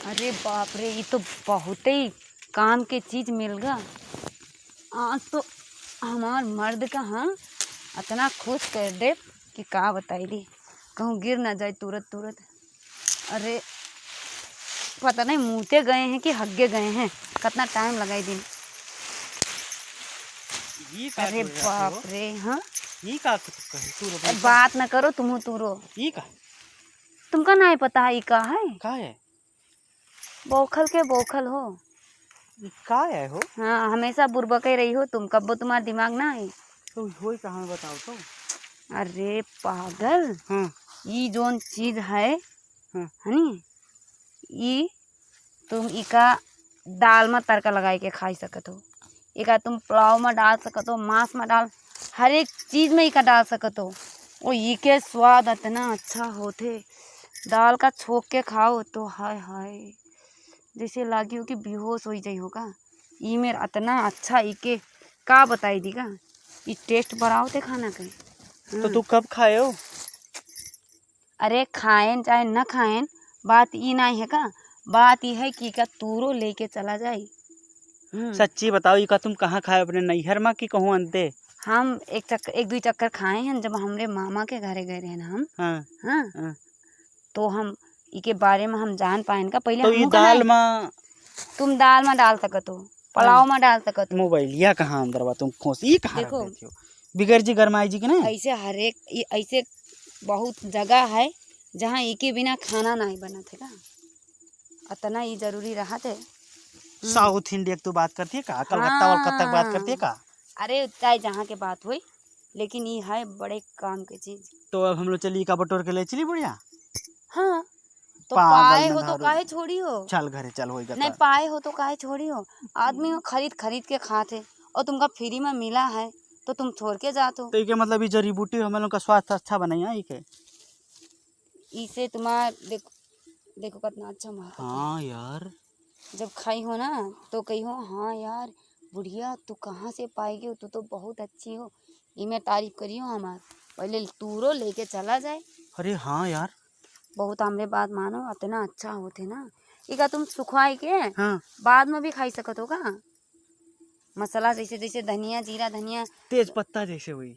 अरे बाप रे, ये तो बहुत ही काम के चीज मिल गया। आज तो हमार मर्द का हम इतना खुश कर दे कि का बताई दी, कहूँ गिर ना जाए तुरंत तुरंत। अरे पता नहीं मुँहते गए हैं कि हग्गे गए हैं, कितना टाइम लगाई दिन। अरे बाप रे, हाँ ये का तू बात न करो, तुम तूरो ये का तुमका नहीं पता है, का है बौखल के बौखल हो। का है हो? हाँ, हमेशा बुरबक ही रही हो तुम, कब्बो तुम्हारा दिमाग ना है। तो होई कहाँ बताओ तो। अरे पागल, हाँ ये जोन चीज है हाँ हनी, ये तुम इका दाल में तड़का लगाई के खाई सकत हो, इका तुम पुलाव में डाल सकत हो, मांस में डाल, हर एक चीज में इका डाल सकत हो। और ये के स्वाद इतना अच्छा होते, दाल का छोक के खाओ तो हाय हाय जैसे लागी हो कि बेहोश हो जाई होगा। ये मेरा इतना अच्छा इके का बताई दी का, ये टेस्ट बढ़ाओ थे खाना के। तो तू कब खाए हो? अरे खाएन चाहे न खाएन, बात ये नहीं है का, बात ये है कि का तूरो लेके चला जाए। सच्ची बताओ, ये का तुम कहाँ खाए, अपने नैहर में कि कहूँ अंते? हम एक दो चक्कर खाए हैं जब हमरे मामा के घरे गए रहे ना हम। हाँ हाँ हाँ। तो हम इके बारे में हम जान पाएन का पहले। तो ये दाल में तुम दाल में डाल सकत हो, पुलाव में डाल सकत हो। मोबाइल या कहाँ अंदर बा तुम खोस ये कहाँ रख देखो देती हो? बिगड़ जी गरमाई जी के नहीं? ऐसे हर एक ऐसे बहुत जगह है जहाँ इके बिना खाना नहीं बना थे का, इतना ही जरूरी रहा थे। साउथ इंडिया की तू बात करती है का? कलकत्ता वलकत्ता की बात करती है का? अरे चाहे जहाँ के बात हुई, लेकिन ये है बड़े काम की चीज। तो अब हम लोग चलिए का बटोर के ले चली बुढ़िया। हाँ तो पागल पाए हो तो मेहरारू। काहे छोड़ी हो? चल घरे चल होई नहीं पाए हो तो काहे छोड़ी हो? आदमी को खरीद खरीद के खाते और तुमका फ्री में मिला है तो तुम छोड़ के जाते हो। तो ये मतलब ये जड़ी बूटी हम लोग का स्वास्थ्य अच्छा बनाई है के? इसे तुम्हारा देखो देखो कितना अच्छा महक। हाँ यार, जब खाई हो ना तो कही हो हाँ यार बुढ़िया तू कहाँ से पाएगी हो, तू तो बहुत अच्छी हो, ये मैं तारीफ करी हो हमार। पहले तूरो लेके चला जाए। अरे हाँ यार। बहुत हमरे बात मानो, इतना अच्छा होते ना। इका तुम सुखवाई के हाँ बाद में भी खाई सकत हो का। मसाला जैसे जैसे धनिया जीरा धनिया तेज पत्ता जैसे हुई।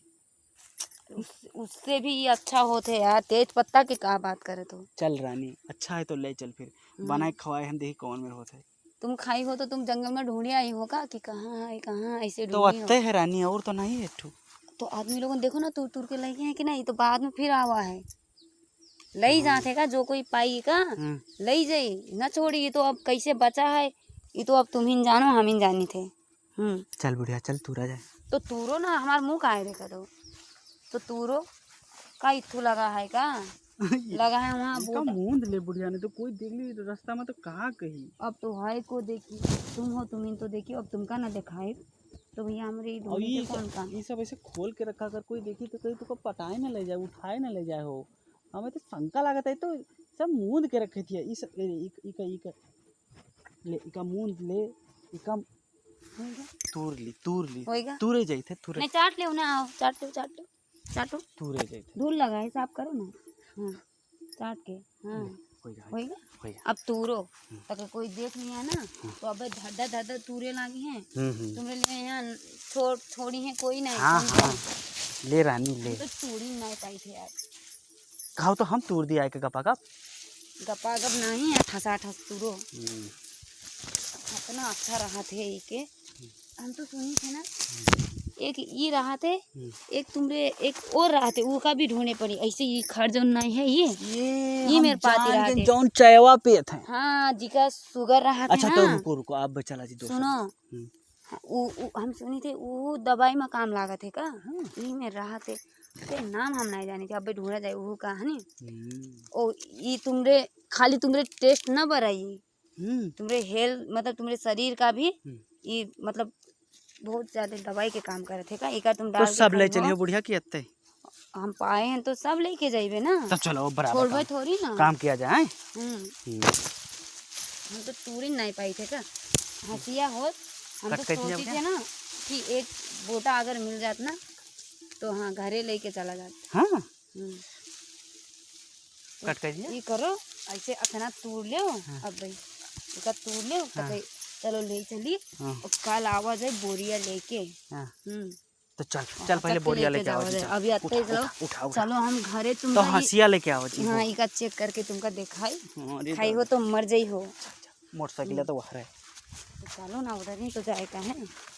उससे भी ये अच्छा होते यार। तेज पत्ता की का बात करे तो। चल रानी, अच्छा है तो ले चल फिर बनाए खवाए हम देखी कौन में होता है। तुम खाई हो तो तुम जंगल में ढूंढी आई हो का कि कहाँ है कहाँ, ऐसे तो ढूंढी हो। अत्ते है रानी, और तो नहीं है ठू। तो आदमी लोगों ने देखो ना तूर तूर के लगे हैं कि नहीं, तो बाद में फिर आवा है लई जाते का, जो कोई पाई का लई जाई न छोड़ी। ये तो अब कैसे बचा है, ये तो अब तुम ही जानो हम ही जानी थे। चल बुढ़िया चल तू रह जाए। तो तूरो ना हमार मुंह काहे देखा तो तूरो का इथू लगा है का, लगा है वहाँ इसका मूंद ले बुढ़िया ने तो कोई देख ली रास्ता में तो कहाँ कही। अब तो है को देखी, तुम हो तुम ही तो देखी, अब तुमका ना दिखाए तो भैया हमारे और ढूंढने के कौन काम। ये सब ऐसे खोल के रखा, अगर कोई देखी तो कहीं तुमको पटाए ना ले जाए, उठाए ना ले जाए हो। हमें तो शंका लागत है, तो सब मूंद के रखे थी। इस इका ले इका मूंद ले इका तूर ली होएगा तूरे जाई थे तूरे नहीं चाट ले ना, आओ चाटो चाटो चाटो, तूरे जाई थे धूल लगा है साफ करो ना। हाँ चाट के हाँ होएगा होएगा। अब तूरो अगर कोई देख लिया ना तो अब धड्डा धड्डा तूरे लागी हैं तुम्हारे लिए यहाँ छोड़ी है कोई नहीं। हाँ हाँ ले रानी ले। तो तूड़ी नहीं पाई थे यार, खाओ तो हम तूर दिया के गपा गप नहीं है ठसा ठस तूरो इतना अच्छा रहा थे के। हम तो सुनी थे ना एक ये रहा थे, एक तुमरे एक और रहा थे, वो का भी ढूंढने पड़ी। ऐसे ये खड़ जो नहीं है ये मेरे पास रहा थे जौन चायवा पे थे। हाँ जी का शुगर रहा था। अच्छा ना तो रुको रुको आप चला जी दोस्त सुनो हम सुनी थे वो दवाई में काम लागा थे का। ये में रहा थे ते नाम हम नहीं जानी थे, अब ढूंढा जाए वो का है ओ ये तुमरे खाली तुमरे टेस्ट न बढ़ाई, तुमरे हेल्थ मतलब तुमरे शरीर का भी ये मतलब बहुत ज्यादा दवाई के काम करे थे का। एक तुम डाल तो सब ले चलिए बुढ़िया की अत्ते हम पाए हैं तो सब लेके जाइबे ना, तब चलो बराबर छोड़बे थोड़ी ना काम किया जाए। हम तो तूड़ी नहीं पाई थे का हंसिया हो। हम तो सोची थे ना कि एक बोटा अगर मिल जात ना तो हाँ घरे लेके चला जाता। हाँ कट कर ये करो ऐसे अपना तूड़ लो। अब भाई इका तू ले चलो ले चली हाँ। और कल आवा जाए बोरिया लेके। हाँ। हम्म तो चल चल पहले बोरिया लेके आओ जी, चल। अभी आते ही चलो उठा चलो हम घरे तुम तो हंसिया लेके आओ जी। हाँ इका चेक करके तुमका दिखाई अरे खाई हो तो मर जाई हो। मोटरसाइकिल तो बाहर है। चलो ना उधर ही तो जाए का है।